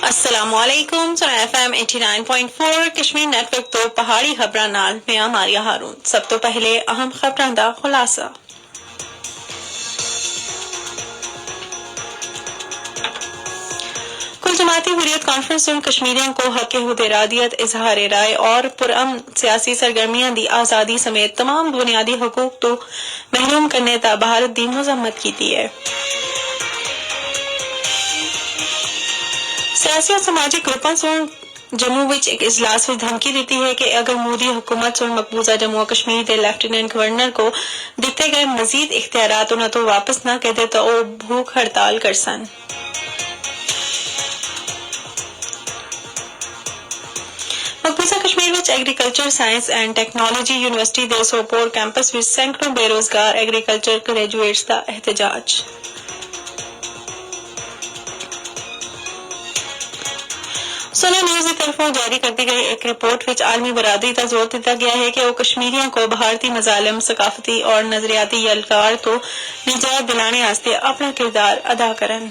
السلام علیکم سنا ایف ایم 89.4 کشمیر نیٹ ورک تو پہاڑی خبراں نال میں ماریا ہارون. سب تو پہلے اہم خبراں دا خلاصہ. کل جماعتی حریت کانفرنس میں کشمیریوں کو حق ارادیت اظہار رائے اور پرامن سیاسی سرگرمیاں دی آزادی سمیت تمام بنیادی حقوق تو محروم کرنے تا بھارت دی مذمت کی ہے. سیاسی اور سماجی گروپاں سن جموں وچ ایک اجلاس میں دھمکی دیتی ہے کہ اگر مودی حکومت سن مقبوضہ جموں و کشمیر کے لیفٹیننٹ گورنر کو دیتے گئے مزید اختیارات انہوں تو واپس نہ کہتے تو وہ بھوک ہڑتال کر سن. مقبوضہ کشمیر وچ agriculture science and technology university دے سوپور کیمپس وچ سینکڑوں بے روزگار ایگریکلچر گریجویٹس دا احتجاج. سونا نیوز کی طرفوں جاری کرتی گئی ایک رپورٹ وچ عالمی برادری کا زور دیتا گیا ہے کہ وہ کشمیریوں کو بھارتی مظالم ثقافتی اور نظریاتی یلغار تو نجات دلانے واسطے اپنا کردار ادا کرن.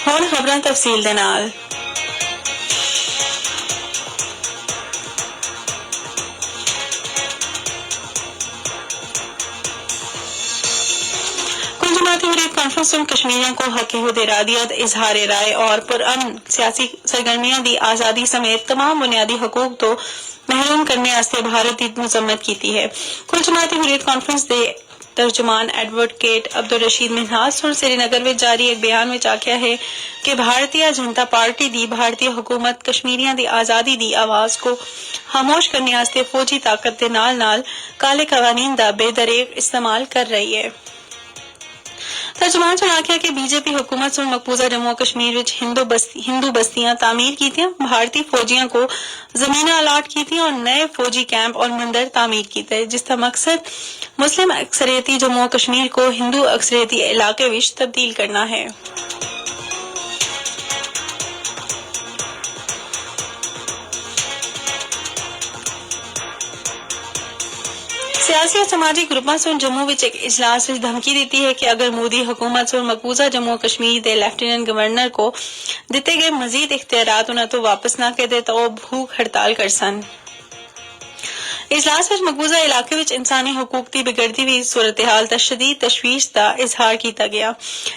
ہن خبراں تفصیل دے نال. جماعتی حریت کانفرنس میں کشمیریوں کو حق ارادیت اظہار رائے اور پرامن سیاسی سرگرمیاں دی آزادی سمیت تمام بنیادی حقوق تو محروم کرنے واسطے بھارت کی مذمت کی ہے. کل جماعتی حریت کانفرنس دے ترجمان ایڈوکیٹ عبدالرشید منہاج سن سری نگر میں جاری ایک بیان میں آکھیا ہے کہ بھارتیہ جنتا پارٹی دی بھارتی حکومت کشمیریاں دی آزادی دی آواز کو خاموش کرنے واسطے فوجی طاقت دے نال نال کالے قوانین دا بے دریغ استعمال کر رہی ہے. ترجمان نے آخیا کہ بی جے پی حکومت سن مقبوضہ جموں و کشمیر وچ ہندو بستیاں تعمیر کیتیاں، بھارتی فوجیاں کو زمیناں الاٹ کیتیاں اور نئے فوجی کیمپ اور مندر تعمیر کیتے جس کا مقصد مسلم اکثریتی جموں و کشمیر کو ہندو اکثریتی علاقے وچ تبدیل کرنا ہے. سیاسی اور سماجی گروپاں سن جموں وچ ایک اجلاس وچ دھمکی دیتی ہے کہ اگر مودی حکومت سن مقبوضہ جموں و کشمیر دے لیفٹیننٹ گورنر کو دیتے گئے مزید اختیارات انہوں تو واپس نہ کہتے تو وہ بھوک ہڑتال کر سن. اجلاس وچ مقبوضہ علاقے وچ انسانی حقوق کی بگڑتی ہوئی صورتحال تا شدید تشویش کا اظہار کیتا گیا.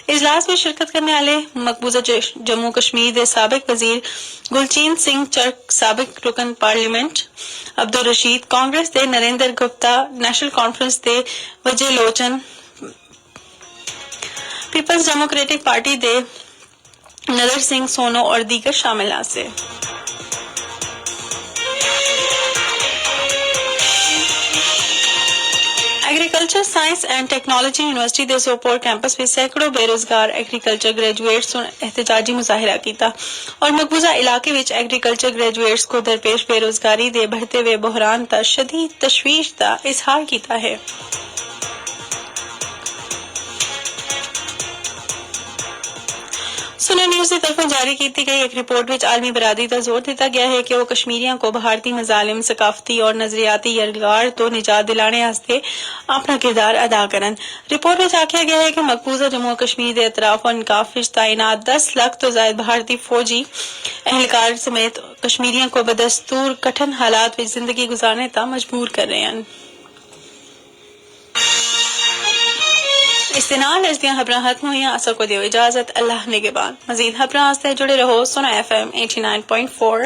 اجلاس میں شرکت کرنے والے مقبوضہ جموں کشمیر دے سابق وزیر گلچین سنگھ چرک، سابق رکن پارلیمنٹ عبدالرشید، کانگریس دے نریندر گپتا، نیشنل کانفرنس دے وجے لوچن، پیپلز ڈیموکریٹک پارٹی دے ندر سنگھ سونو اور دیگر شامل ہیں. Agriculture science and technology university دے سوپور کیمپس میں سینکڑوں بے روزگار ایگریکلچر گریجویٹس احتجاجی مظاہرہ کیتا اور مقبوضہ علاقے وچ ایگریکلچر گریجویٹس کو درپیش بے روزگاری دے بڑھتے ہوئے بحران تا شدید تشویش کا اظہار کیتا ہے. سنا نیوز کی طرف جاری کی گئی ایک رپورٹ وچ عالمی برادری کا زور دیتا گیا ہے کہ وہ کشمیریوں کو بھارتی مظالم ثقافتی اور نظریاتی یلغار تو نجات دلانے واسطے اپنا کردار ادا کرن. رپورٹ وچ آکھیا گیا ہے کہ مقبوضہ جموں و کشمیر دے اطراف و انکاف وچ تعینات 10 لاکھ تو زائد بھارتی فوجی اہلکار سمیت کشمیریوں کو بدستور کٹھن حالات وچ زندگی گزارنے تا مجبور کر رہے ہیں. اس کے نال اس دیاں خبراں ختم ہوئیاں. اسا کو دیو اجازت. اللہ نگہبان. مزید خبراں واسطے جڑے رہو سنا ایف ایم 89.4